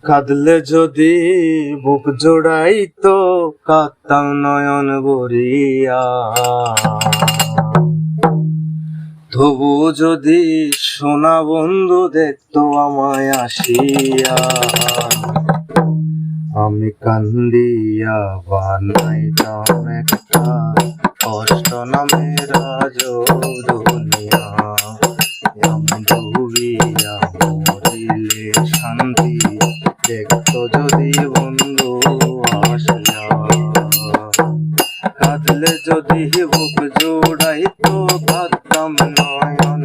কাঁদলে যদি বুক জোড়াইতো কাঁদতাম নয়ন ভরিয়া, তবু যদি সোনা বন্ধু দেখতো আমায় আসিয়া, আমি কান্দিয়া বানাইতাম একটা কষ্ট নামের দুনিয়া। আমি ডুবিয়া মরিলে শান্তি দেখতো যদি বন্ধু আসিয়া, কাঁদলে যদি বুক জোড়াইতো কাঁদতাম নয়ন